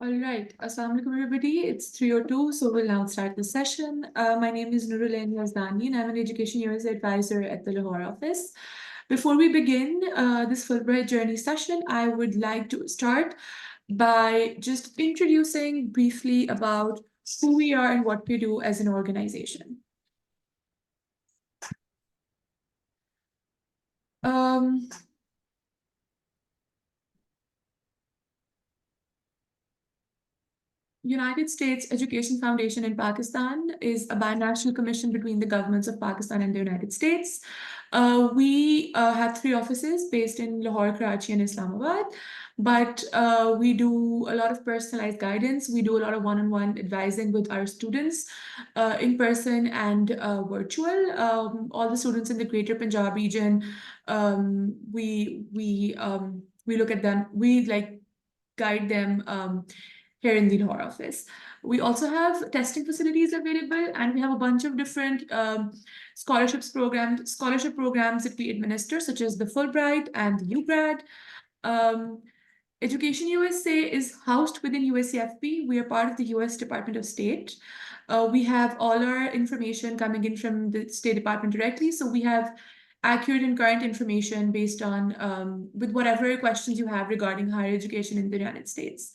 All right. Assalamu alaikum, everybody. It's 3:02, so we'll now start the session. My name is Nurulain Yazdani, and I'm an Education USA advisor at the Lahore office. Before we begin this Fulbright Journey session, I would like to start by just introducing briefly about who we are and what we do as an organization. United States Education Foundation in Pakistan is a binational commission between the governments of Pakistan and the United States. We have 3 offices based in Lahore, Karachi, and Islamabad, but we do a lot of personalized guidance. We do a lot of one-on-one advising with our students in person and virtual. All the students in the Greater Punjab region, we look at them, we guide them here in the Lahore office. We also have testing facilities available, and we have a bunch of different scholarship programs that we administer, such as the Fulbright and the UGrad. Education USA is housed within USEFP. We are part of the US Department of State. We have all our information coming in from the State Department directly, so we have accurate and current information based on with whatever questions you have regarding higher education in the United States.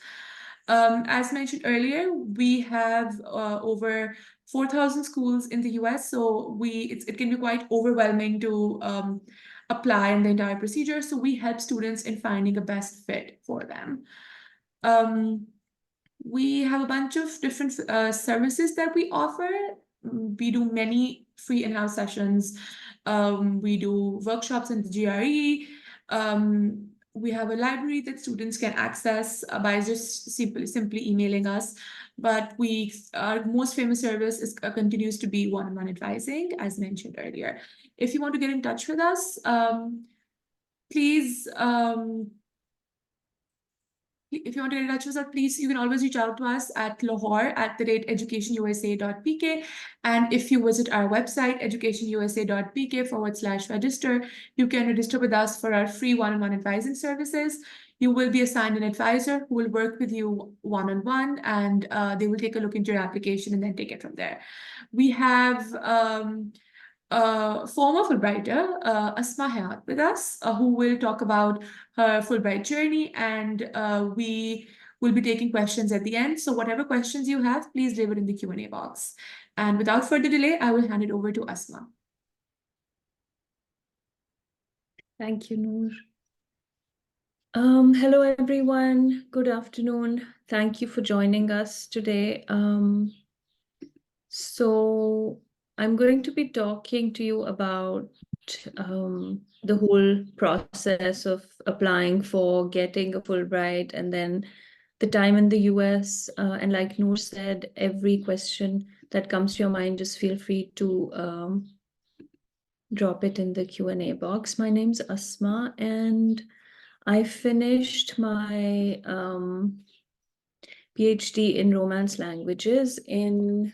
As mentioned earlier, we have over 4,000 schools in the US, so it can be quite overwhelming to apply in the entire procedure. So we help students in finding a best fit for them. We have a bunch of different services that we offer. We do many free in-house sessions. We do workshops in the GRE. We have a library that students can access by just simply emailing us. But our most famous service continues to be one-on-one advising, as mentioned earlier. If you want to get in touch with us, please. If you want to get in touch with us, please, you can always reach out to us at lahore@educationusa.pk. And if you visit our website, educationusa.pk/register, you can register with us for our free one-on-one advising services. You will be assigned an advisor who will work with you one-on-one, and they will take a look into your application and then take it from there. We have former Fulbrighter, Asmah Hyat, with us, who will talk about her Fulbright journey, and we will be taking questions at the end. So whatever questions you have, please leave it in the Q&A box. And without further delay, I will hand it over to Asmah. Thank you, Noor. Hello, everyone. Good afternoon. Thank you for joining us today. So I'm going to be talking to you about the whole process of applying for getting a Fulbright and then the time in the US. And like Noor said, every question that comes to your mind, just feel free to drop it in the Q&A box. My name's Asma, and I finished my PhD in Romance Languages in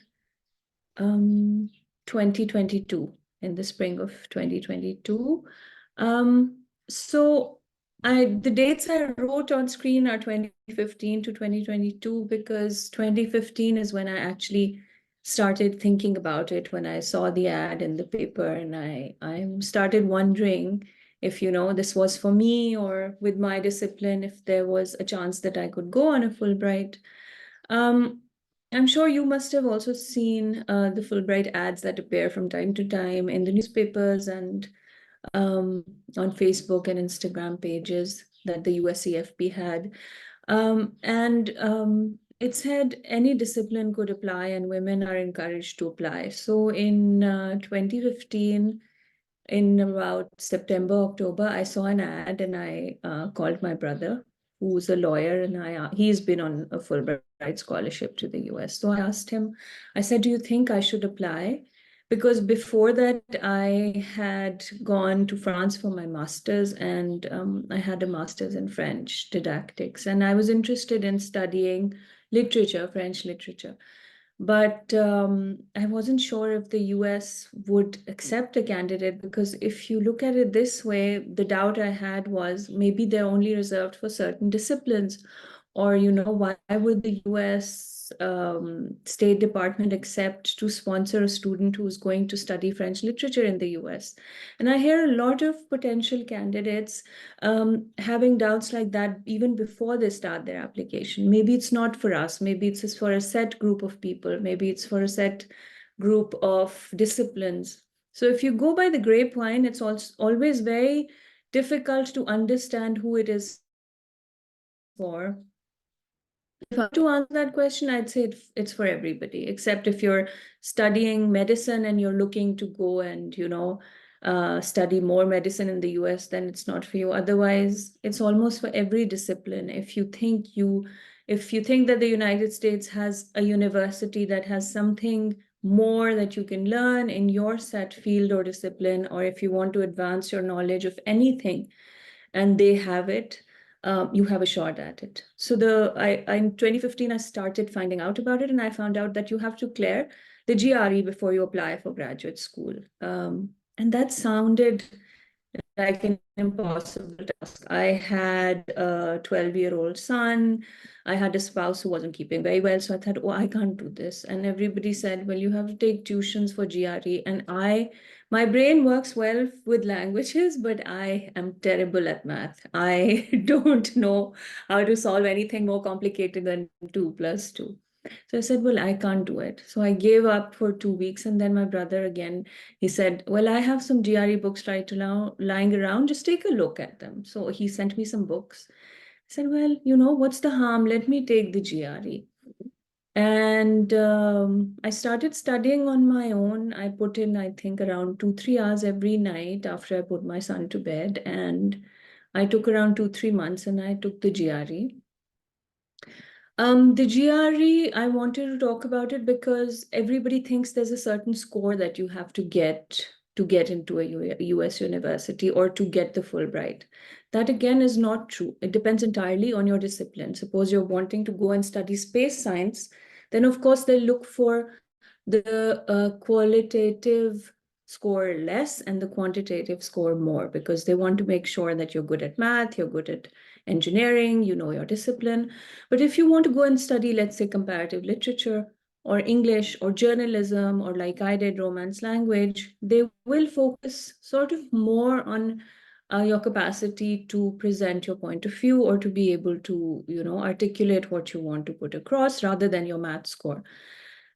2022, in the spring of 2022. So the dates I wrote on screen are 2015 to 2022 because 2015 is when I actually started thinking about it, when I saw the ad in the paper, and I started wondering if, this was for me, or with my discipline, if there was a chance that I could go on a Fulbright. I'm sure you must have also seen the Fulbright ads that appear from time to time in the newspapers and on Facebook and Instagram pages that the USEFP had. It said any discipline could apply and women are encouraged to apply. So in 2015, in about September, October, I saw an ad and I called my brother, who's a lawyer, and he's been on a Fulbright scholarship to the US. So I asked him, I said, do you think I should apply? Because before that, I had gone to France for my master's, and I had a master's in French didactics, and I was interested in studying literature, French literature. But I wasn't sure if the US would accept a candidate, because if you look at it this way, the doubt I had was maybe they're only reserved for certain disciplines, or why would the US State Department accept to sponsor a student who's going to study French literature in the US? And I hear a lot of potential candidates having doubts like that even before they start their application. Maybe it's not for us. Maybe it's just for a set group of people. Maybe it's for a set group of disciplines. So if you go by the grapevine, it's also always very difficult to understand who it is for. If I were to answer that question, I'd say it's for everybody, except if you're studying medicine and you're looking to go and, study more medicine in the US, then it's not for you. Otherwise, it's almost for every discipline. If you think that the United States has a university that has something more that you can learn in your set field or discipline, or if you want to advance your knowledge of anything and they have it, you have a shot at it. So in 2015, I started finding out about it, and I found out that you have to clear the GRE before you apply for graduate school. And that sounded like an impossible task. I had a 12-year-old son. I had a spouse who wasn't keeping very well. So I thought, oh, I can't do this. And everybody said, well, you have to take tuitions for GRE. And my brain works well with languages, but I am terrible at math. I don't know how to solve anything more complicated than 2 + 2. So I said, well, I can't do it. So I gave up for 2 weeks. And then my brother again, he said, well, I have some GRE books lying around. Just take a look at them. So he sent me some books. I said, well, what's the harm? Let me take the GRE. And I started studying on my own. I put in, I think, around 2-3 hours every night after I put my son to bed. And I took around 2-3 months and I took the GRE. The GRE, I wanted to talk about it because everybody thinks there's a certain score that you have to get into a US university or to get the Fulbright. That again is not true. It depends entirely on your discipline. Suppose you're wanting to go and study space science, then of course they'll look for the qualitative score less and the quantitative score more, because they want to make sure that you're good at math, you're good at engineering, you know your discipline. But if you want to go and study, let's say, comparative literature or English or journalism, or like I did, Romance language, they will focus sort of more on your capacity to present your point of view or to be able to, articulate what you want to put across rather than your math score.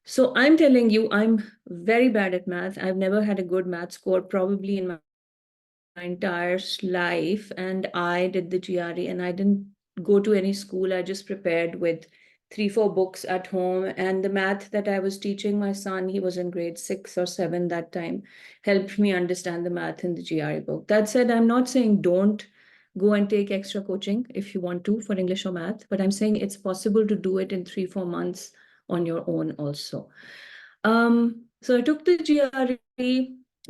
So I'm telling you, I'm very bad at math. I've never had a good math score, probably in my entire life. And I did the GRE and I didn't go to any school. I just prepared with 3-4 books at home. And the math that I was teaching my son, he was in grade 6 or 7 that time, helped me understand the math in the GRE book. That said, I'm not saying don't go and take extra coaching if you want to for English or math, but I'm saying it's possible to do it in 3-4 months on your own also. So I took the GRE.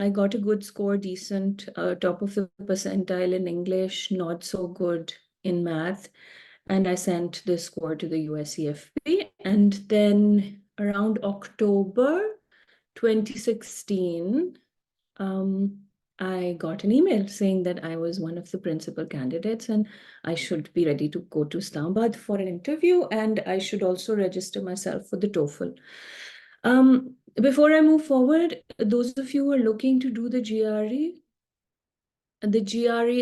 I got a good score, decent, top of the percentile in English, not so good in math. And I sent the score to the USEFP. And then around October 2016, I got an email saying that I was one of the principal candidates and I should be ready to go to Islamabad for an interview, and I should also register myself for the TOEFL. Before I move forward, those of you who are looking to do the GRE,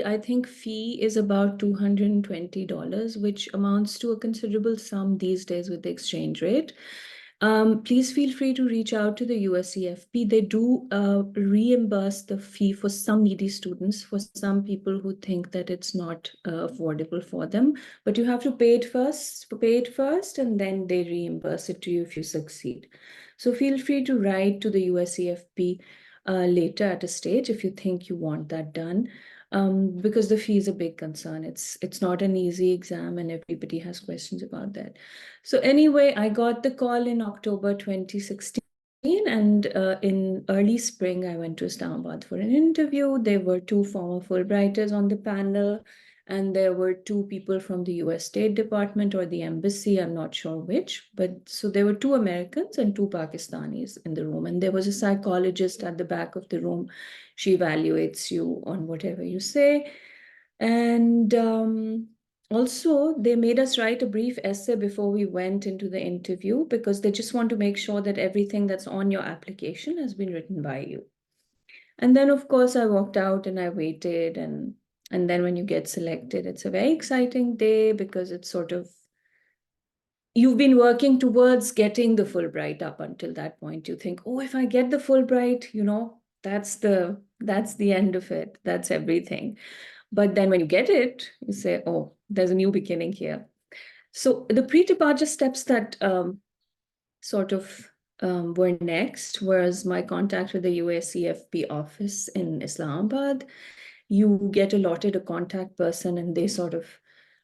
I think, fee is about $220, which amounts to a considerable sum these days with the exchange rate. Please feel free to reach out to the USEFP. They do reimburse the fee for some needy students, for some people who think that it's not affordable for them. But you have to pay it first, and then they reimburse it to you if you succeed. So feel free to write to the USEFP later at a stage if you think you want that done. Because the fee is a big concern. It's not an easy exam and everybody has questions about that. So anyway, I got the call in October 2016, and in early spring, I went to Islamabad for an interview. There were 2 former Fulbrighters on the panel, and there were 2 people from the US State Department or the embassy, I'm not sure which, but so there were 2 Americans and 2 Pakistanis in the room, and there was a psychologist at the back of the room. She evaluates you on whatever you say. And also, they made us write a brief essay before we went into the interview because they just want to make sure that everything that's on your application has been written by you. And then, of course, I walked out and I waited. And then when you get selected, it's a very exciting day because it's sort of, you've been working towards getting the Fulbright up until that point. You think, oh, if I get the Fulbright, that's the end of it. That's everything. But then when you get it, you say, oh, there's a new beginning here. So the pre-departure steps that sort of were next was my contact with the USEFP office in Islamabad. You get allotted a contact person and they sort of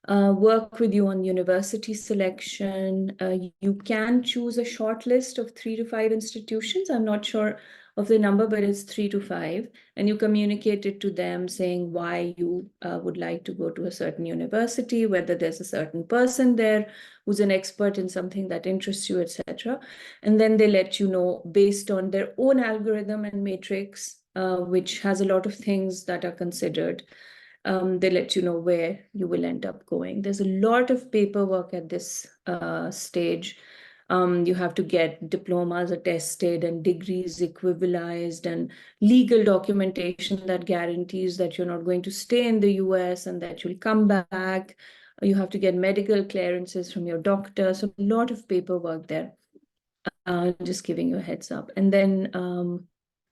work with you on university selection. You can choose a short list of 3 to 5 institutions. I'm not sure of the number, but it's 3 to 5. And you communicate it to them saying why you would like to go to a certain university, whether there's a certain person there who's an expert in something that interests you, etc. And then they let you know based on their own algorithm and matrix, which has a lot of things that are considered. They let you know where you will end up going. There's a lot of paperwork at this stage. You have to get diplomas attested and degrees equivalized and legal documentation that guarantees that you're not going to stay in the US and that you'll come back. You have to get medical clearances from your doctor. So a lot of paperwork there. Just giving you a heads up. And then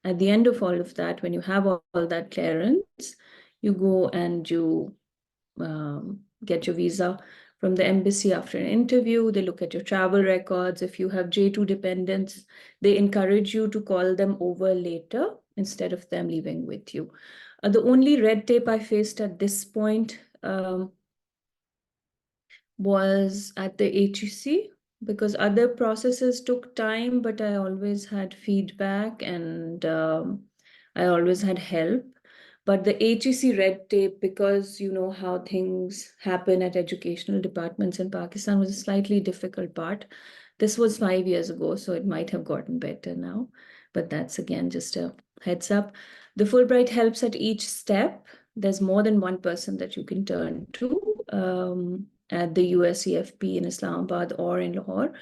at the end of all of that, when you have all that clearance, you go and you get your visa from the embassy after an interview. They look at your travel records. If you have J2 dependents, they encourage you to call them over later instead of them leaving with you. The only red tape I faced at this point was at the HEC because other processes took time, but I always had feedback and I always had help. But the HEC red tape, because you know how things happen at educational departments in Pakistan, was a slightly difficult part. This was 5 years ago, so it might have gotten better now. But that's again just a heads up. The Fulbright helps at each step. There's more than one person that you can turn to at the USEFP in Islamabad or in Lahore.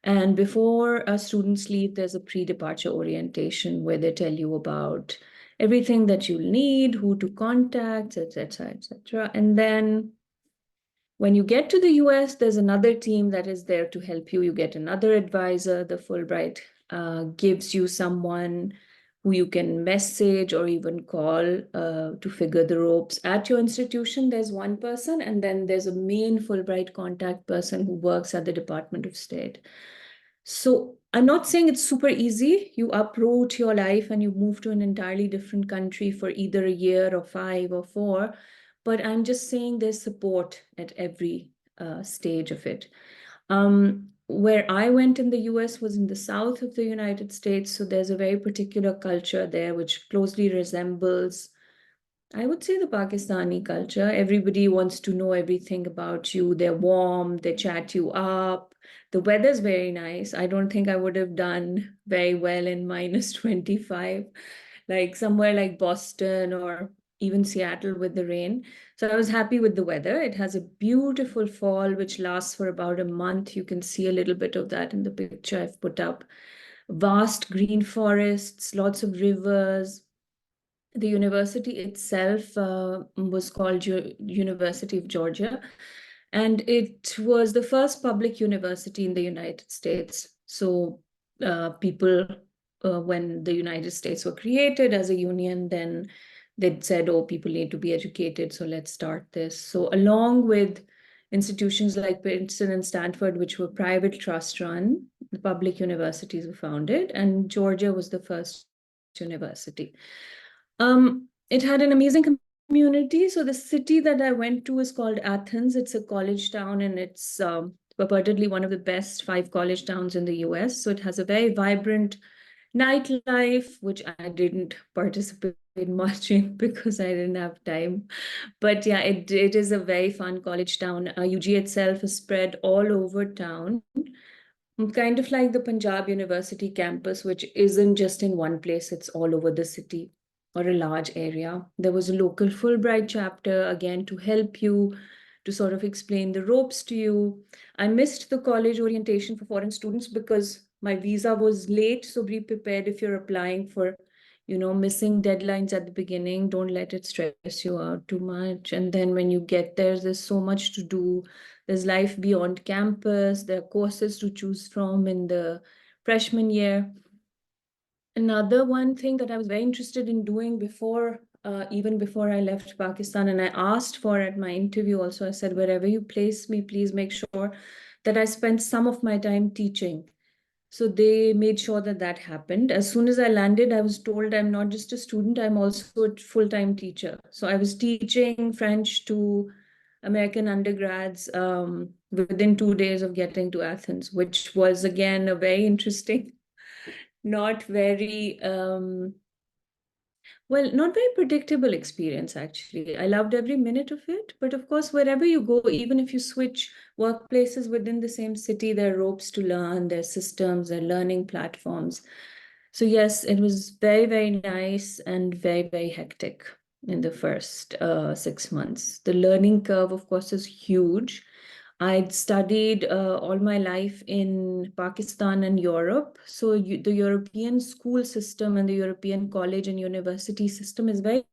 And before students leave, there's a pre-departure orientation where they tell you about everything that you'll need, who to contact, etc., etc. And then when you get to the US, there's another team that is there to help you. You get another advisor. The Fulbright gives you someone who you can message or even call to figure the ropes. At your institution, there's one person, and then there's a main Fulbright contact person who works at the Department of State. So I'm not saying it's super easy. You uproot your life and you move to an entirely different country for either a year or 5 or 4. But I'm just saying there's support at every stage of it. Where I went in the US was in the south of the United States. So there's a very particular culture there which closely resembles, I would say, the Pakistani culture. Everybody wants to know everything about you. They're warm, they chat you up. The weather's very nice. I don't think I would have done very well in minus 25, like somewhere like Boston or even Seattle with the rain. So I was happy with the weather. It has a beautiful fall, which lasts for about a month. You can see a little bit of that in the picture I've put up. Vast green forests, lots of rivers. The university itself was called University of Georgia, and it was the first public university in the United States. So people, when the United States were created as a union, then they said, oh, people need to be educated, so let's start this. So along with institutions like Princeton and Stanford, which were private trust run, the public universities were founded, and Georgia was the first university. It had an amazing community. So the city that I went to is called Athens. It's a college town, and it's purportedly one of the best 5 college towns in the US. So it has a very vibrant nightlife, which I didn't participate much in because I didn't have time. But yeah, it is a very fun college town. UG itself is spread all over town. Kind of like the Punjab University campus, which isn't just in one place, it's all over the city or a large area. There was a local Fulbright chapter, again, to help you to sort of explain the ropes to you. I missed the college orientation for foreign students because my visa was late. So be prepared if you're applying for, missing deadlines at the beginning. Don't let it stress you out too much. And then when you get there, there's so much to do. There's life beyond campus. There are courses to choose from in the freshman year. Another one thing that I was very interested in doing even before I left Pakistan, and I asked for at my interview also, I said, wherever you place me, please make sure that I spend some of my time teaching. So they made sure that that happened. As soon as I landed, I was told I'm not just a student, I'm also a full-time teacher. So I was teaching French to American undergrads within 2 days of getting to Athens, which was again a very interesting, not very not very predictable experience, actually. I loved every minute of it. But of course, wherever you go, even if you switch workplaces within the same city, there are ropes to learn, there are systems, there are learning platforms. So yes, it was very, very nice and very, very hectic in the first 6 months. The learning curve, of course, is huge. I'd studied all my life in Pakistan and Europe. So the European school system and the European college and university system is very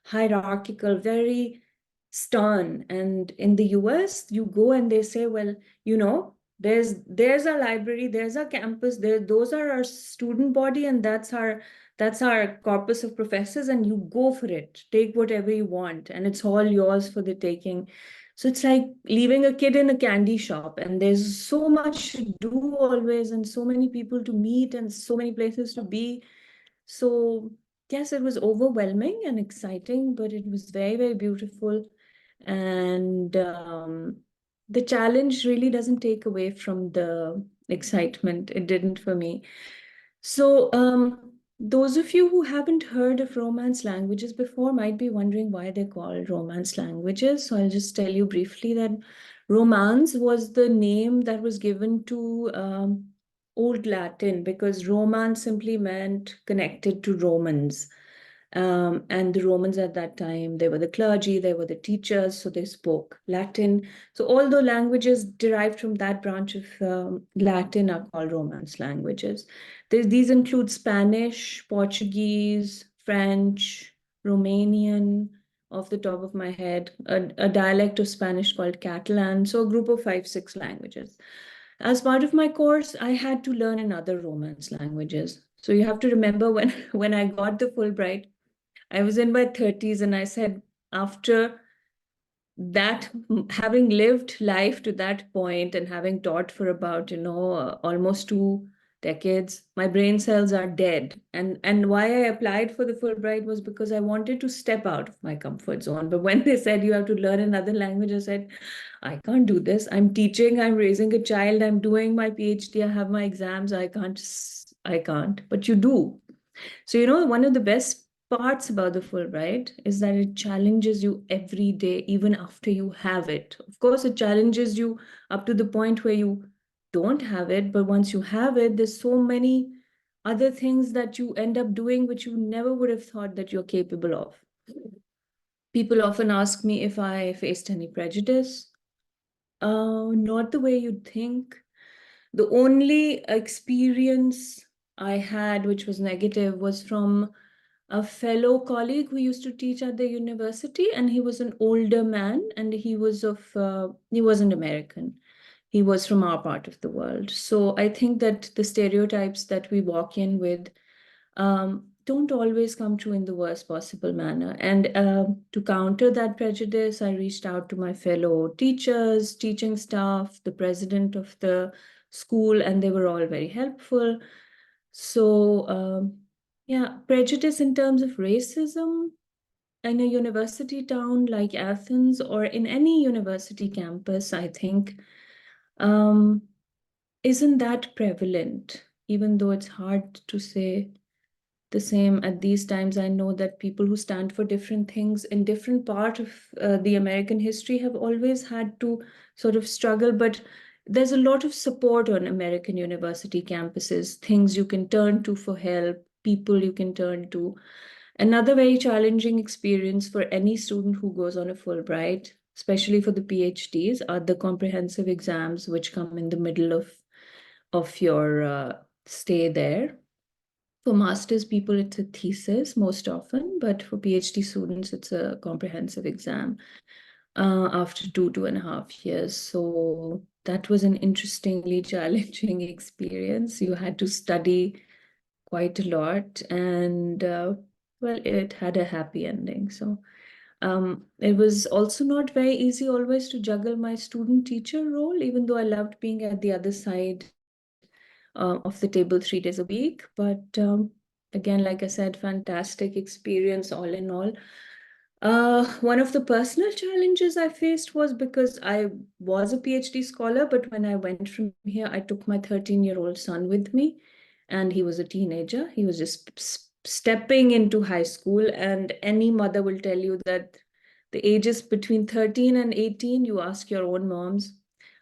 hierarchical, very stern. And in the US, you go and they say, well, there's our library, there's our campus, those are our student body, and that's our corpus of professors, and you go for it. Take whatever you want, and it's all yours for the taking. So it's like leaving a kid in a candy shop, and there's so much to do always, and so many people to meet, and so many places to be. So yes, it was overwhelming and exciting, but it was very, very beautiful. And the challenge really doesn't take away from the excitement. It didn't for me. So those of you who haven't heard of Romance languages before might be wondering why they're called Romance languages. So I'll just tell you briefly that Romance was the name that was given to Old Latin, because Romance simply meant connected to Romans. And the Romans at that time, they were the clergy, they were the teachers, so they spoke Latin. So all the languages derived from that branch of Latin are called Romance languages. These include Spanish, Portuguese, French, Romanian, off the top of my head, a dialect of Spanish called Catalan, so a group of 5, 6 languages. As part of my course, I had to learn another Romance languages. So you have to remember when I got the Fulbright, I was in my 30s, and I said, after that, having lived life to that point and having taught for about, almost 2 decades, my brain cells are dead. And why I applied for the Fulbright was because I wanted to step out of my comfort zone. But when they said you have to learn another language, I said, I can't do this. I'm teaching, I'm raising a child, I'm doing my PhD, I have my exams. I can't. But you do. So, one of the best parts about the Fulbright is that it challenges you every day, even after you have it. Of course, it challenges you up to the point where you don't have it, but once you have it, there's so many other things that you end up doing which you never would have thought that you're capable of. People often ask me if I faced any prejudice. Not the way you'd think. The only experience I had, which was negative, was from a fellow colleague who used to teach at the university, and he was an older man, and he wasn't American. He was from our part of the world. So I think that the stereotypes that we walk in with don't always come true in the worst possible manner. And to counter that prejudice, I reached out to my fellow teachers, teaching staff, the president of the school, and they were all very helpful. So yeah, prejudice in terms of racism in a university town like Athens or in any university campus, I think, isn't that prevalent, even though it's hard to say the same at these times. I know that people who stand for different things in different part of the American history have always had to sort of struggle, but there's a lot of support on American university campuses, things you can turn to for help, people you can turn to. Another very challenging experience for any student who goes on a Fulbright, especially for the PhDs, are the comprehensive exams, which come in the middle of your stay there. For master's people, it's a thesis most often, but for PhD students, it's a comprehensive exam after 2.5 years. So that was an interestingly challenging experience. You had to study quite a lot, and well, it had a happy ending. So it was also not very easy always to juggle my student teacher role, even though I loved being at the other side of the table 3 days a week. But again, like I said, fantastic experience all in all. One of the personal challenges I faced was because I was a PhD scholar, but when I went from here, I took my 13-year-old son with me, and he was a teenager. He was just stepping into high school, and any mother will tell you that the ages between 13 and 18, you ask your own moms,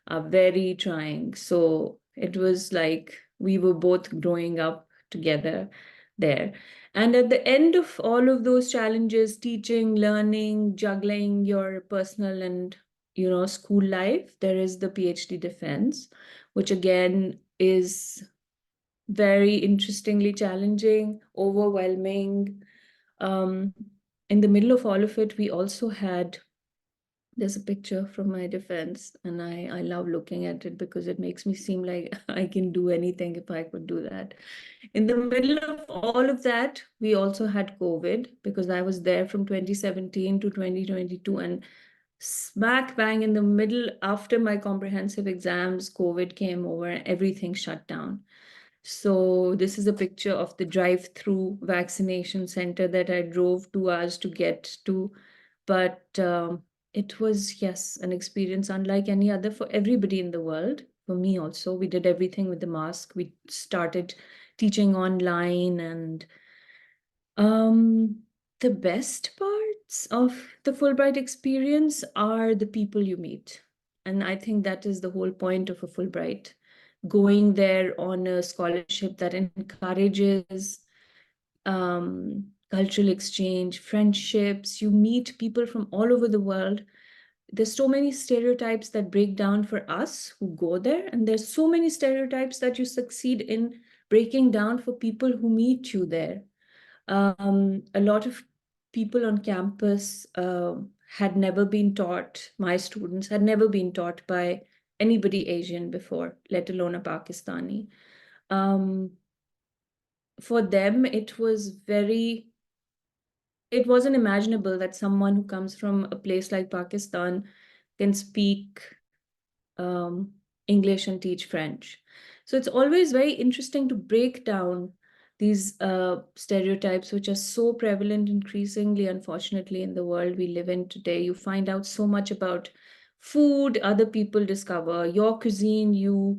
are very trying. So it was like we were both growing up together there. And at the end of all of those challenges, teaching, learning, juggling your personal and school life, there is the PhD defense, which again is very interestingly challenging, overwhelming. In the middle of all of it, we also had, there's a picture from my defense, and I love looking at it because it makes me seem like I can do anything if I could do that. In the middle of all of that, we also had COVID, because I was there from 2017 to 2022, and smack bang in the middle, after my comprehensive exams, COVID came over and everything shut down. So this is a picture of the drive-through vaccination center that I drove 2 hours to get to. But it was, yes, an experience unlike any other for everybody in the world. For me also, we did everything with the mask. We started teaching online, and the best parts of the Fulbright experience are the people you meet. And I think that is the whole point of a Fulbright. Going there on a scholarship that encourages cultural exchange, friendships. You meet people from all over the world. There's so many stereotypes that break down for us who go there, and there's so many stereotypes that you succeed in breaking down for people who meet you there. A lot of people on campus had never been taught, my students had never been taught by anybody Asian before, let alone a Pakistani. For them, it wasn't imaginable that someone who comes from a place like Pakistan can speak English and teach French. So it's always very interesting to break down these stereotypes, which are so prevalent increasingly, unfortunately, in the world we live in today. You find out so much about food, other people discover your cuisine, you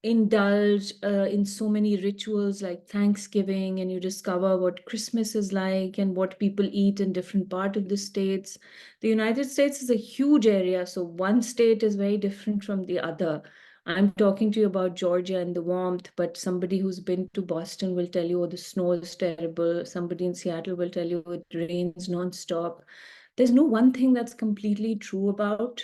indulge in so many rituals like Thanksgiving, and you discover what Christmas is like and what people eat in different parts of the states. The United States is a huge area, so one state is very different from the other. I'm talking to you about Georgia and the warmth, but somebody who's been to Boston will tell you, oh, the snow is terrible. Somebody in Seattle will tell you it rains nonstop. There's no one thing that's completely true about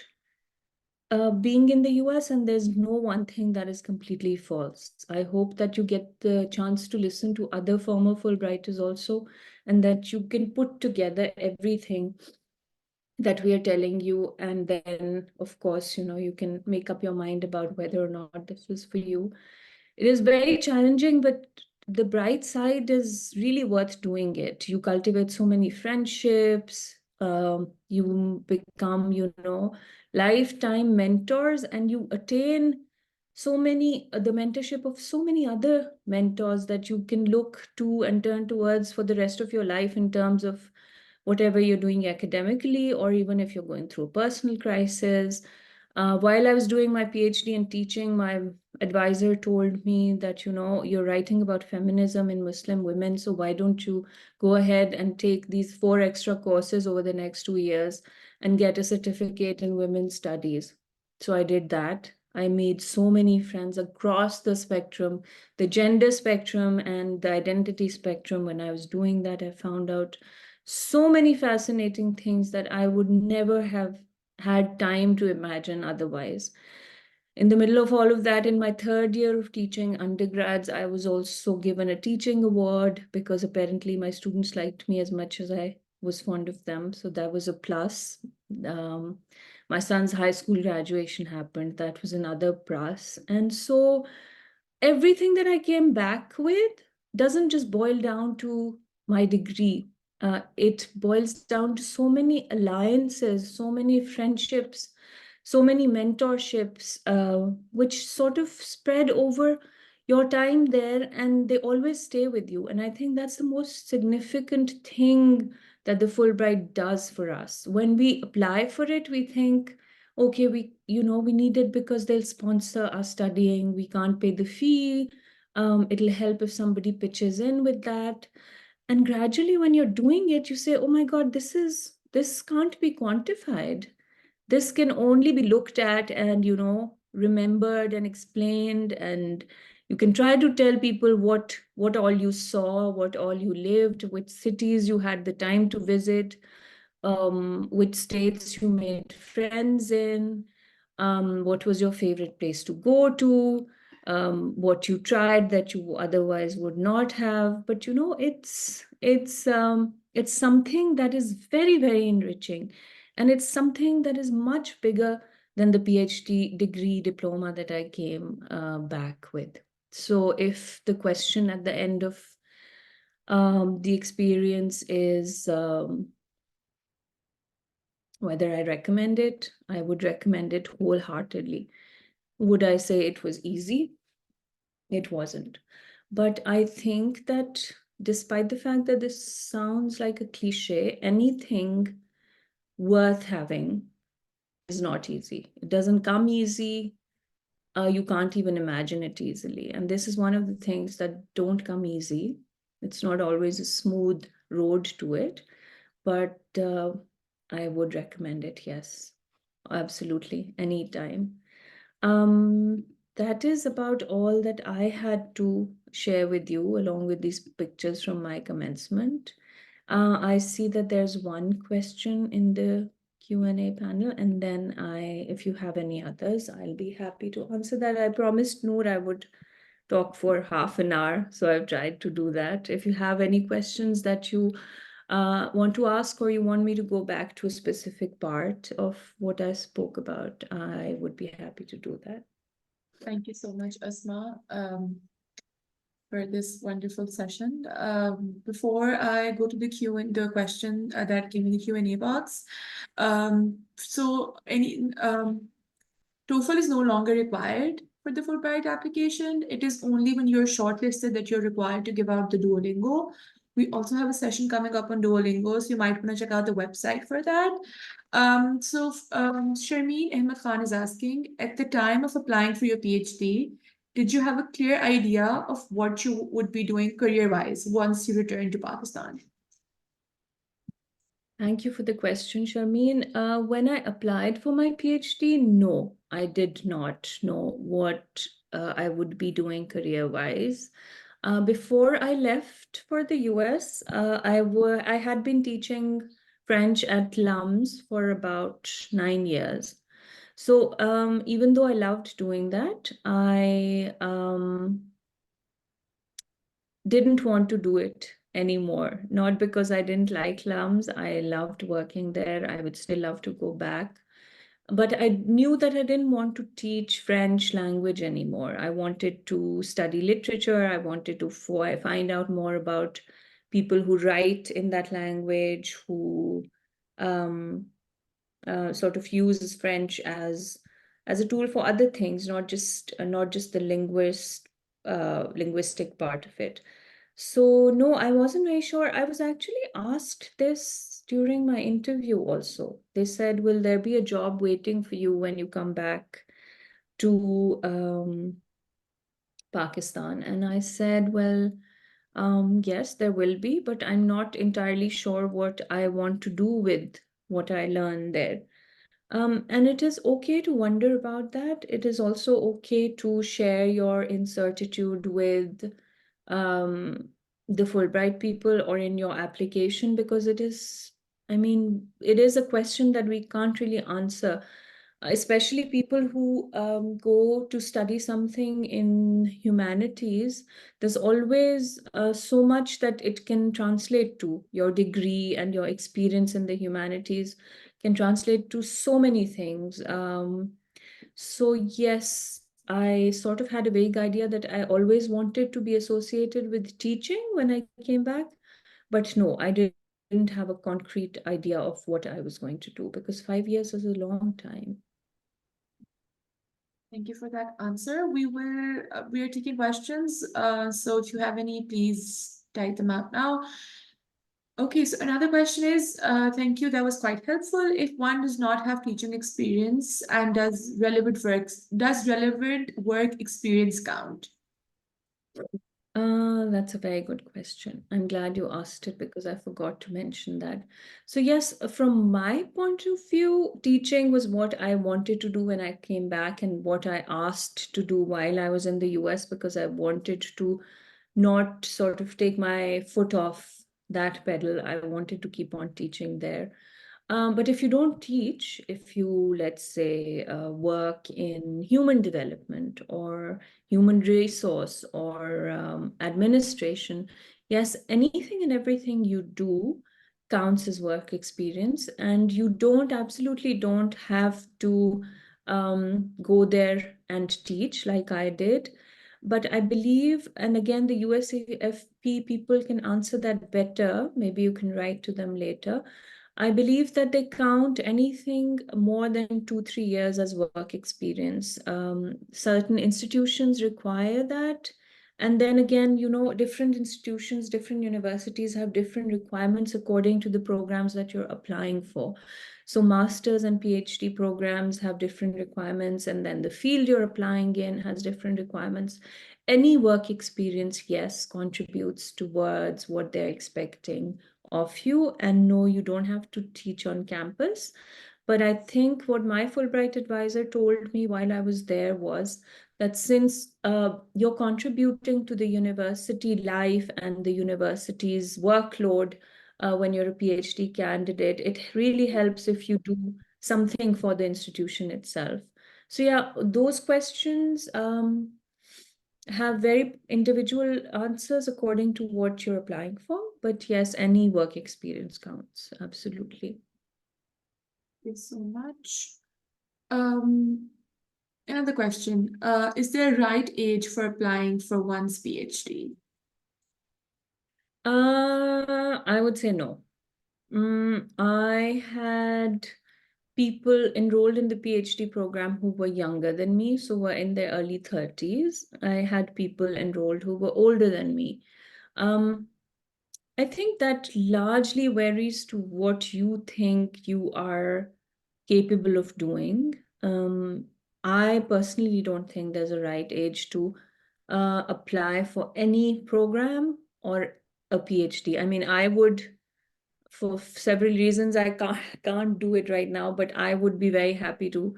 being in the US, and there's no one thing that is completely false. I hope that you get the chance to listen to other former Fulbrighters also, and that you can put together everything that we are telling you, and then of course you can make up your mind about whether or not this is for you. It is very challenging, but the bright side is really worth doing it. You cultivate so many friendships, you become lifetime mentors, and you attain so many the mentorship of so many other mentors that you can look to and turn towards for the rest of your life, in terms of whatever you're doing academically, or even if you're going through a personal crisis. While I was doing my PhD and teaching, my advisor told me that, you're writing about feminism in Muslim women, so why don't you go ahead and take these 4 extra courses over the next 2 years and get a certificate in women's studies? So I did that. I made so many friends across the spectrum, the gender spectrum and the identity spectrum. When I was doing that, I found out so many fascinating things that I would never have had time to imagine otherwise. In the middle of all of that, in my third year of teaching undergrads, I was also given a teaching award because apparently my students liked me as much as I was fond of them. So that was a plus. Um, my son's high school graduation happened. That was another plus. And so everything that I came back with doesn't just boil down to my degree. It boils down to so many alliances, so many friendships, so many mentorships, which sort of spread over your time there, and they always stay with you. And I think that's the most significant thing that the Fulbright does for us. When we apply for it, we think, okay, we need it because they'll sponsor us studying. We can't pay the fee. It'll help if somebody pitches in with that. And gradually, when you're doing it, you say, oh my God, this can't be quantified. This can only be looked at and, remembered and explained. And you can try to tell people what all you saw, what all you lived, which cities you had the time to visit, which states you made friends in, what was your favorite place to go to, what you tried that you otherwise would not have. But it's something that is very, very enriching, and it's something that is much bigger than the PhD degree diploma that I came back with. So if the question at the end of the experience is whether I recommend it, I would recommend it wholeheartedly. Would I say it was easy? It wasn't. But I think that despite the fact that this sounds like a cliche, anything worth having is not easy. It doesn't come easy. You can't even imagine it easily. And this is one of the things that don't come easy. It's not always a smooth road to it, but I would recommend it, yes, absolutely, anytime. That is about all that I had to share with you, along with these pictures from my commencement. I see that there's one question in the Q&A panel, and then if you have any others, I'll be happy to answer that. I promised Noor I would talk for half an hour, so I've tried to do that. If you have any questions that you want to ask, or you want me to go back to a specific part of what I spoke about, I would be happy to do that. Thank you so much, Asma, for this wonderful session. Before I go to the question that came in the Q&A box, TOEFL is no longer required for the Fulbright application. It is only when you're shortlisted that you're required to give out the Duolingo. We also have a session coming up on Duolingo, so you might want to check out the website for that. Sharmeen Ahmed Khan is asking, at the time of applying for your PhD, did you have a clear idea of what you would be doing career-wise once you return to Pakistan? Thank you for the question, Sharmeen. When I applied for my PhD, no, I did not know what I would be doing career-wise. Before I left for the US, I had been teaching French at LUMS for about 9 years. So even though I loved doing that, I didn't want to do it anymore. Not because I didn't like LUMS. I loved working there. I would still love to go back. But I knew that I didn't want to teach French language anymore. I wanted to study literature. I wanted to find out more about people who write in that language, who sort of use French as a tool for other things, not just the linguistic part of it. So no, I wasn't very sure. I was actually asked this during my interview also. They said, will there be a job waiting for you when you come back to Pakistan? And I said, well, yes, there will be, but I'm not entirely sure what I want to do with what I learned there. And it is okay to wonder about that. It is also okay to share your incertitude with the Fulbright people or in your application, because it is I mean, it is a question that we can't really answer, especially people who go to study something in humanities. There's always so much that it can translate to. Your degree and your experience in the humanities can translate to so many things. So yes, I sort of had a vague idea that I always wanted to be associated with teaching when I came back. But no, I didn't have a concrete idea of what I was going to do, because 5 years is a long time. Thank you for that answer. We are taking questions. So if you have any, please type them out now. Okay, so another question is, thank you, that was quite helpful. If one does not have teaching experience and does relevant work experience count? That's a very good question. I'm glad you asked it because I forgot to mention that. So yes, from my point of view, teaching was what I wanted to do when I came back and what I asked to do while I was in the US, because I wanted to not sort of take my foot off that pedal. I wanted to keep on teaching there. But if you don't teach, if you, let's say, work in human development or human resource or administration, yes, anything and everything you do counts as work experience, and you absolutely don't have to go there and teach like I did. But I believe, and again, the USEFP people can answer that better. Maybe you can write to them later. I believe that they count anything more than 2, 3 years as work experience. Certain institutions require that. And then again, different institutions, different universities have different requirements according to the programs that you're applying for. So master's and PhD programs have different requirements, and then the field you're applying in has different requirements. Any work experience, yes, contributes towards what they're expecting of you. And no, you don't have to teach on campus. But I think what my Fulbright advisor told me while I was there was that since you're contributing to the university life and the university's workload when you're a PhD candidate, it really helps if you do something for the institution itself. So yeah, those questions have very individual answers according to what you're applying for. But yes, any work experience counts. Absolutely. Thank you so much. Another question. Is there a right age for applying for one's PhD? I would say no. I had people enrolled in the PhD program who were younger than me, so were in their early 30s. I had people enrolled who were older than me. I think that largely varies to what you think you are capable of doing. I personally don't think there's a right age to apply for any program or a PhD. I mean, I would, for several reasons, I can't do it right now, but I would be very happy to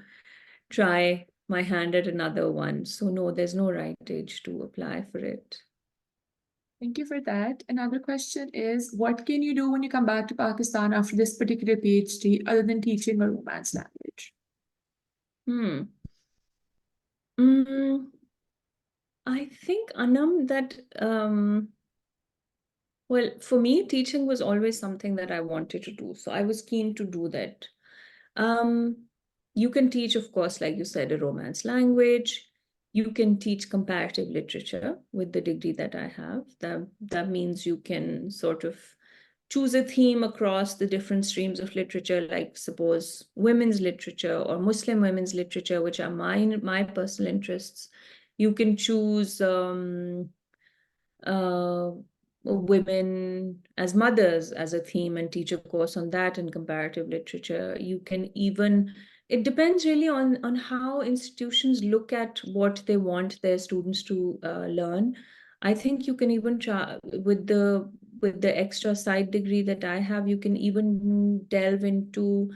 try my hand at another one. So no, there's no right age to apply for it. Thank you for that. Another question is, what can you do when you come back to Pakistan after this particular PhD other than teaching a Romance language? Hmm. Mm, I think, Anam, that well, for me, teaching was always something that I wanted to do. So I was keen to do that. Um, you can teach, of course, like you said, a Romance language. You can teach comparative literature with the degree that I have. That means you can sort of choose a theme across the different streams of literature, like suppose women's literature or Muslim women's literature, which are my personal interests. You can choose uh, women as mothers as a theme and teach a course on that in comparative literature. You can even, it depends really on how institutions look at what they want their students to learn. I think you can even try with the extra side degree that I have, you can even delve into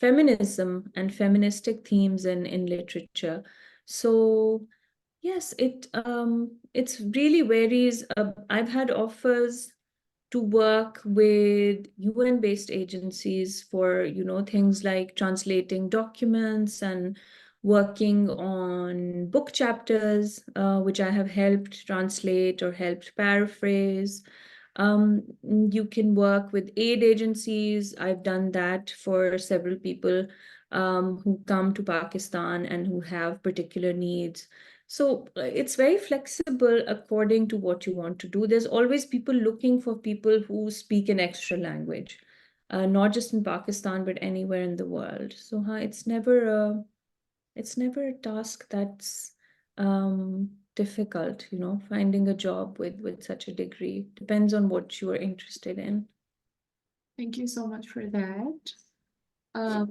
feminism and feministic themes in literature. So yes, it's really varies. I've had offers to work with UN-based agencies for, things like translating documents and working on book chapters, which I have helped translate or helped paraphrase. You can work with aid agencies. I've done that for several people who come to Pakistan and who have particular needs. So it's very flexible according to what you want to do. There's always people looking for people who speak an extra language, not just in Pakistan, but anywhere in the world. So it's never a task that's difficult, finding a job with such a degree. Depends on what you are interested in. Thank you so much for that. All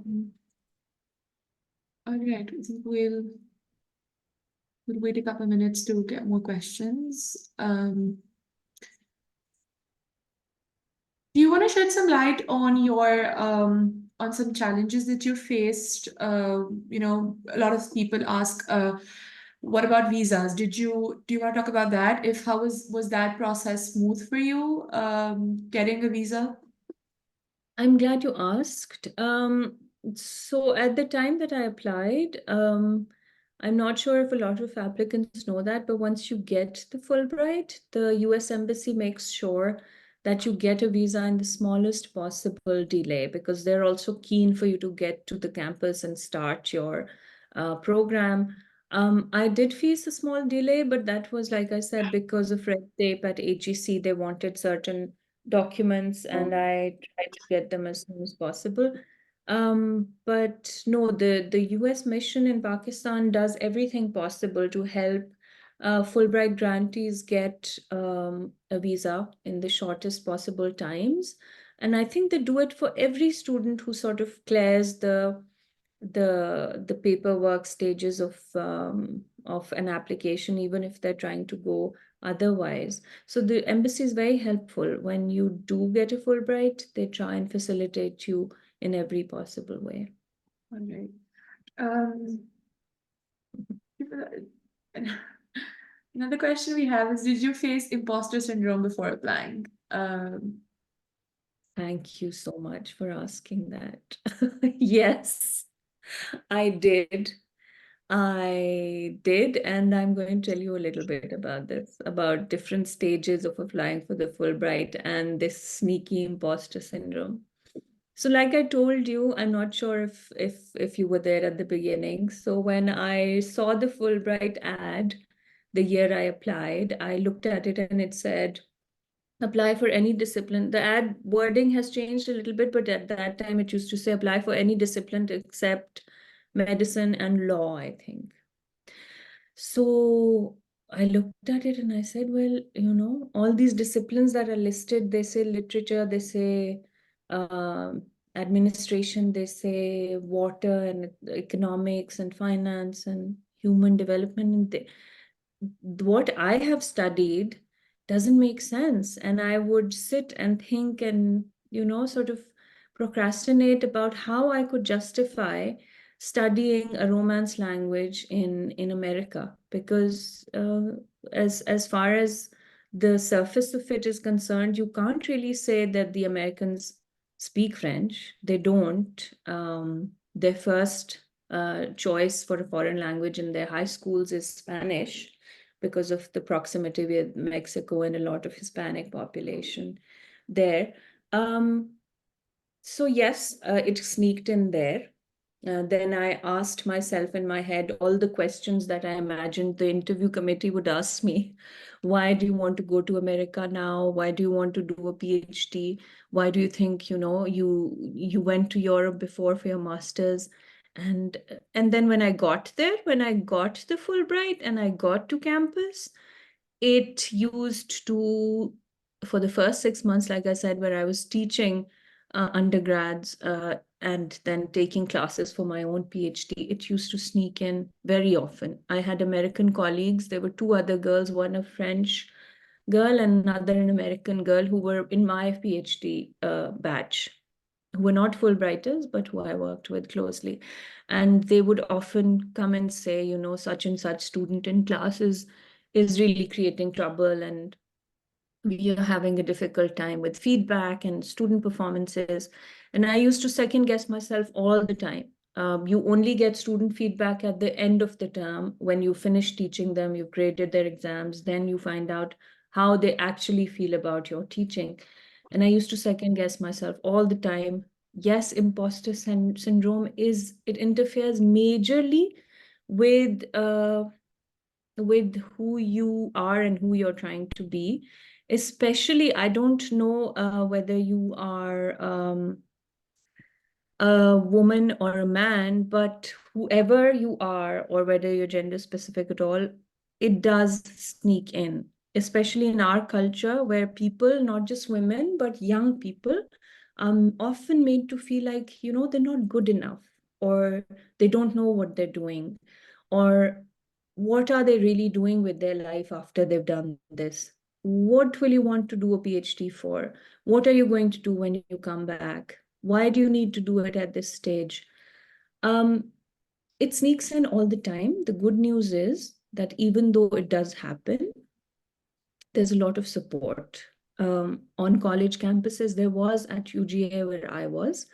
right, I think we'll wait a couple minutes to get more questions. Do you want to shed some light on your on some challenges that you faced? A lot of people ask, what about visas? Do you want to talk about that? How was that process smooth for you, getting a visa? I'm glad you asked. So at the time that I applied, I'm not sure if a lot of applicants know that, but once you get the Fulbright, the US Embassy makes sure that you get a visa in the smallest possible delay, because they're also keen for you to get to the campus and start your program. I did face a small delay, but that was, like I said, because of red tape at AGC. They wanted certain documents and I tried to get them as soon as possible. But no, the US mission in Pakistan does everything possible to help Fulbright grantees get a visa in the shortest possible times. And I think they do it for every student who sort of clears the paperwork stages of an application, even if they're trying to go otherwise. So the embassy is very helpful. When you do get a Fulbright, they try and facilitate you in every possible way. All right. Um, Another question we have is, did you face imposter syndrome before applying? Thank you so much for asking that. Yes, I did. And I'm going to tell you a little bit about this, about different stages of applying for the Fulbright and this sneaky imposter syndrome. So like I told you, I'm not sure if you were there at the beginning. So when I saw the Fulbright ad, the year I applied, I looked at it and it said, apply for any discipline. The ad wording has changed a little bit, but at that time it used to say apply for any discipline except medicine and law, I think. So I looked at it and I said, well, all these disciplines that are listed, they say literature, they say administration, they say water and economics and finance and human development. And what I have studied doesn't make sense. And I would sit and think and, sort of procrastinate about how I could justify studying a Romance language in America, because as far as the surface of it is concerned, you can't really say that the Americans speak French. They don't. Their first choice for a foreign language in their high schools is Spanish, because of the proximity with Mexico and a lot of Hispanic population there. So yes, it sneaked in there. Then I asked myself in my head all the questions that I imagined the interview committee would ask me. Why do you want to go to America now? Why do you want to do a PhD? Why do you think, you went to Europe before for your master's? And then when I got there, when I got the Fulbright and I got to campus, it used to, for the first 6 months, like I said, where I was teaching undergrads and then taking classes for my own PhD, it used to sneak in very often. I had American colleagues. There were two other girls, one a French girl and another an American girl, who were in my PhD batch, who were not Fulbrighters, but who I worked with closely. And they would often come and say, such and such student in classes is really creating trouble. And we are having a difficult time with feedback and student performances. And I used to second guess myself all the time. You only get student feedback at the end of the term when you finish teaching them, you've graded their exams, then you find out how they actually feel about your teaching. And I used to second guess myself all the time. Yes, imposter syndrome it interferes majorly with who you are and who you're trying to be. Especially, I don't know whether you are a woman or a man, but whoever you are, or whether you're gender specific at all, it does sneak in, especially in our culture where people, not just women, but young people, often made to feel like, they're not good enough, or they don't know what they're doing, or what are they really doing with their life after they've done this? What will you want to do a PhD for? What are you going to do when you come back? Why do you need to do it at this stage? It sneaks in all the time. The good news is that even though it does happen, there's a lot of support. On college campuses, there was at UGA where I was.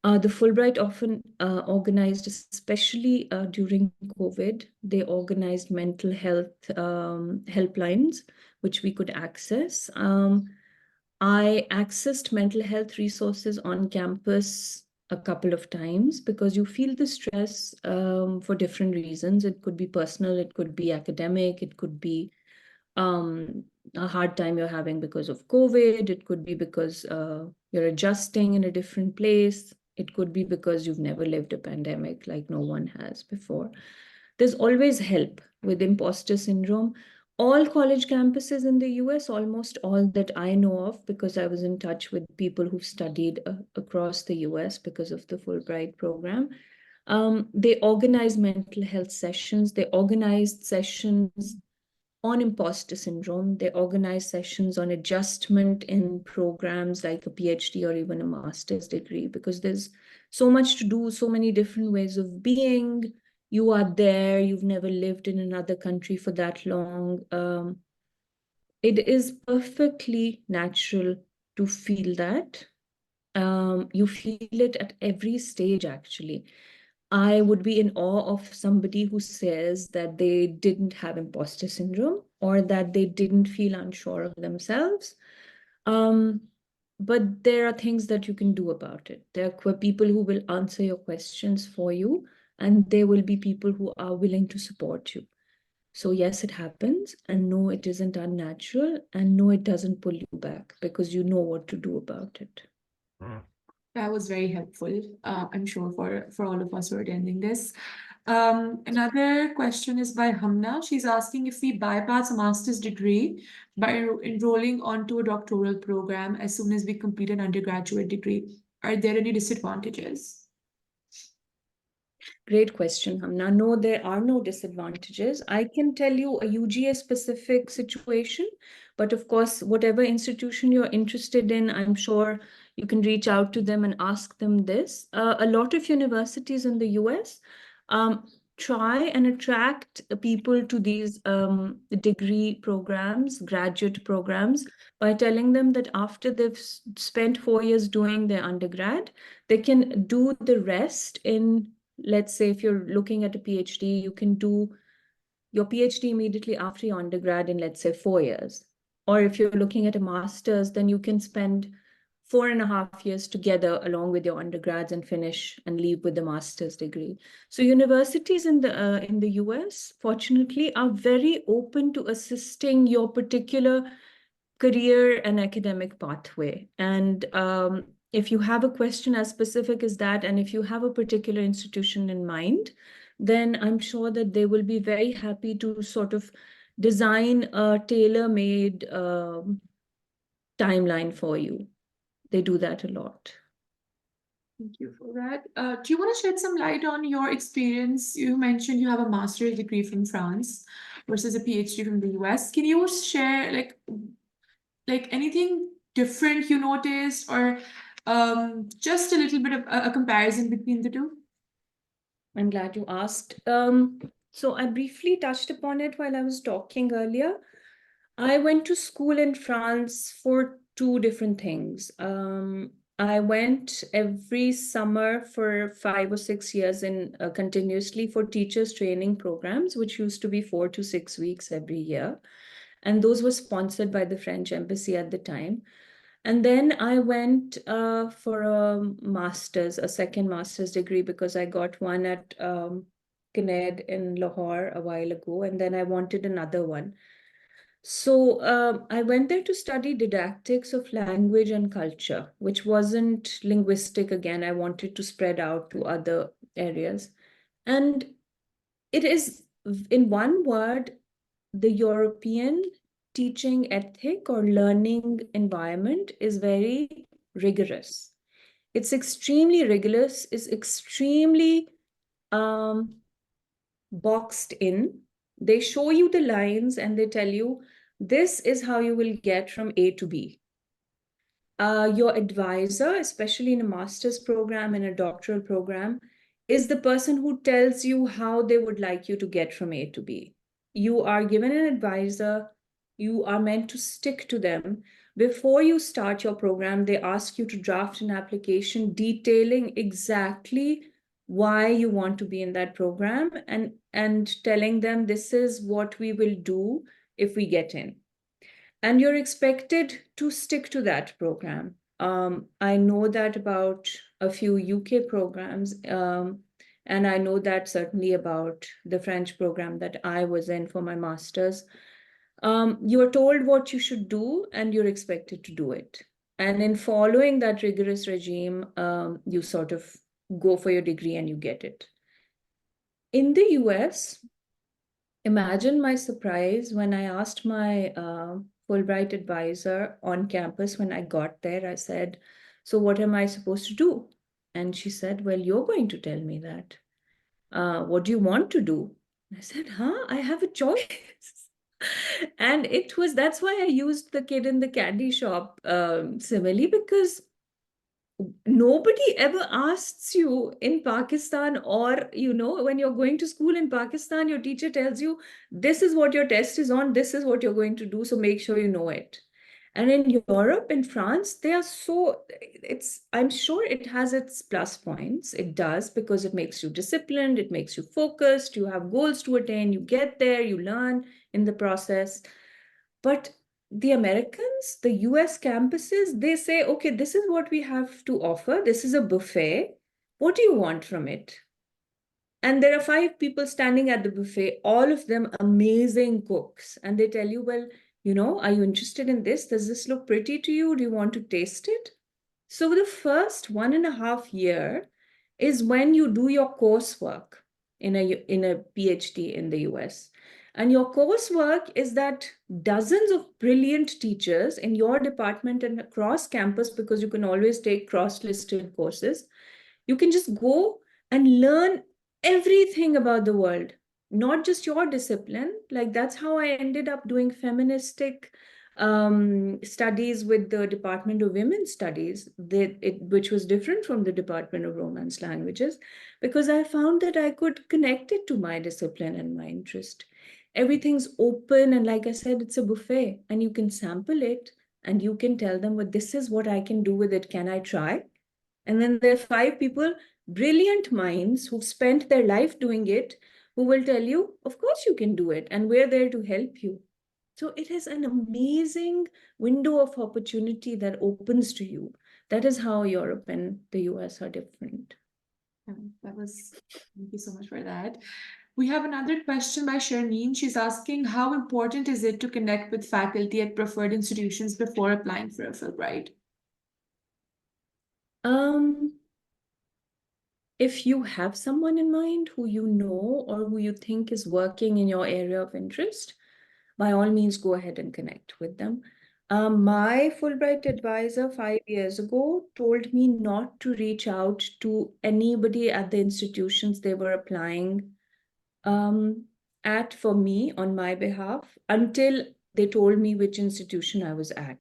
The Fulbright often organized, especially during COVID, they organized mental health helplines, which we could access. I accessed mental health resources on campus a couple of times because you feel the stress for different reasons. It could be personal, it could be academic, it could be a hard time you're having because of COVID. It could be because you're adjusting in a different place. It could be because you've never lived a pandemic like no one has before. There's always help with imposter syndrome. All college campuses in the US, almost all that I know of, because I was in touch with people who've studied across the US because of the Fulbright program, they organize mental health sessions. They organized sessions on imposter syndrome. They organize sessions on adjustment in programs like a PhD or even a master's degree, because there's so much to do, so many different ways of being. You are there, you've never lived in another country for that long. It is perfectly natural to feel that. You feel it at every stage, actually. I would be in awe of somebody who says that they didn't have imposter syndrome or that they didn't feel unsure of themselves. But there are things that you can do about it. There are people who will answer your questions for you, and there will be people who are willing to support you. So yes, it happens, and no, it isn't unnatural, and no, it doesn't pull you back because you know what to do about it. That was very helpful, I'm sure, for all of us who are attending this. Another question is by Hamna. She's asking if we bypass a master's degree by enrolling onto a doctoral program as soon as we complete an undergraduate degree, are there any disadvantages? Great question, Hamna. No, there are no disadvantages. I can tell you a UGA specific situation, but of course, whatever institution you're interested in, I'm sure you can reach out to them and ask them this. A lot of universities in the US try and attract people to these degree programs, graduate programs, by telling them that after they've spent 4 years doing their undergrad, they can do the rest in, let's say, if you're looking at a PhD, you can do your PhD immediately after your undergrad in, let's say, 4 years. Or if you're looking at a master's, then you can spend 4.5 years together along with your undergrads and finish and leave with the master's degree. So universities in the US, fortunately, are very open to assisting your particular career and academic pathway. And if you have a question as specific as that, and if you have a particular institution in mind, then I'm sure that they will be very happy to sort of design a tailor-made timeline for you. They do that a lot. Thank you for that. Do you want to shed some light on your experience? You mentioned you have a master's degree from France versus a PhD from the US. Can you share like anything different you noticed, or just a little bit of a comparison between the two? I'm glad you asked. So I briefly touched upon it while I was talking earlier. I went to school in France for two different things. I went every summer for 5 or 6 years in continuously for teachers training programs, which used to be 4 to 6 weeks every year. And those were sponsored by the French embassy at the time. And then I went for a master's, a second master's degree, because I got one at CNED in Lahore a while ago, and then I wanted another one. So I went there to study didactics of language and culture, which wasn't linguistic again. I wanted to spread out to other areas. And it is, in one word, the European teaching ethic or learning environment is very rigorous. It's extremely rigorous, it's extremely boxed in. They show you the lines and they tell you, this is how you will get from A to B. Your advisor, especially in a master's program and a doctoral program, is the person who tells you how they would like you to get from A to B. You are given an advisor, you are meant to stick to them. Before you start your program, they ask you to draft an application detailing exactly why you want to be in that program and telling them this is what we will do if we get in. And you're expected to stick to that program. I know that about a few UK programs, and I know that certainly about the French program that I was in for my master's. You're told what you should do, and you're expected to do it. And in following that rigorous regime, you sort of go for your degree and you get it. In the US, imagine my surprise when I asked my Fulbright advisor on campus when I got there. I said, "So what am I supposed to do?" And she said, "Well, you're going to tell me that. What do you want to do?" I said, "Huh? I have a choice." And that's why I used the kid in the candy shop simile, because nobody ever asks you in Pakistan, or, when you're going to school in Pakistan, your teacher tells you, this is what your test is on, this is what you're going to do, so make sure you know it. And in Europe, in France, they are I'm sure it has its plus points. It does, because it makes you disciplined, it makes you focused, you have goals to attain, you get there, you learn in the process. But the Americans, the US campuses, they say, okay, this is what we have to offer. This is a buffet. What do you want from it? And there are 5 people standing at the buffet, all of them amazing cooks. And they tell you, well, are you interested in this? Does this look pretty to you? Do you want to taste it? So the first 1.5 year is when you do your coursework in a PhD in the US. And your coursework is that dozens of brilliant teachers in your department and across campus, because you can always take cross-listed courses, you can just go and learn everything about the world, not just your discipline. Like, that's how I ended up doing feministic studies with the Department of Women's Studies, which was different from the Department of Romance Languages, because I found that I could connect it to my discipline and my interest. Everything's open, and like I said, it's a buffet, and you can sample it, and you can tell them, well, this is what I can do with it. Can I try? And then there are 5 people, brilliant minds, who've spent their life doing it, who will tell you, of course you can do it, and we're there to help you. So it is an amazing window of opportunity that opens to you. That is how Europe and the US are different. Thank you so much for that. We have another question by Sharneen. She's asking, how important is it to connect with faculty at preferred institutions before applying for a Fulbright? If you have someone in mind who you know or who you think is working in your area of interest, by all means, go ahead and connect with them. My Fulbright advisor 5 years ago told me not to reach out to anybody at the institutions they were applying at for me on my behalf until they told me which institution I was at.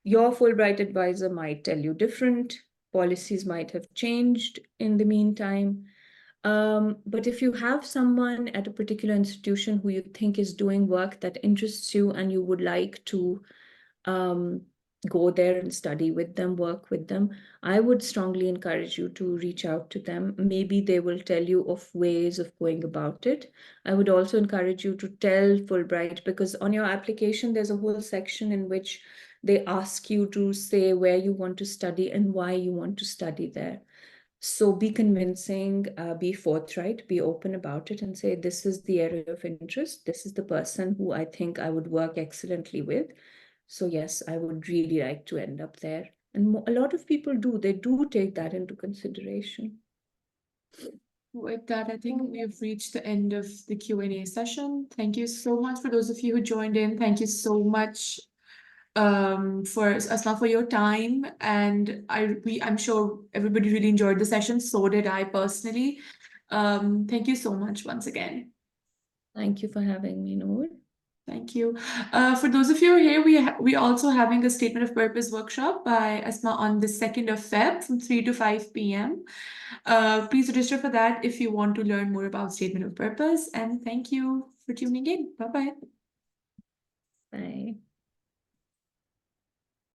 Your Fulbright advisor might tell you different. Policies might have changed in the meantime. But if you have someone at a particular institution who you think is doing work that interests you and you would like to go there and study with them, work with them, I would strongly encourage you to reach out to them. Maybe they will tell you of ways of going about it. I would also encourage you to tell Fulbright, because on your application, there's a whole section in which they ask you to say where you want to study and why you want to study there. So be convincing, be forthright, be open about it and say, this is the area of interest. This is the person who I think I would work excellently with. So yes, I would really like to end up there. And a lot of people do, they do take that into consideration. With that, I think we have reached the end of the Q&A session. Thank you so much for those of you who joined in. Thank you so much for Asma for your time, and I'm sure everybody really enjoyed the session. So did I personally. Thank you so much once again. Thank you for having me, Noor. Thank you. For those of you who are here, we also having a statement of purpose workshop by Asma on the 2nd of Feb from 3 to 5 p.m. Please register for that if you want to learn more about statement of purpose. And thank you for tuning in. Bye-bye. Bye.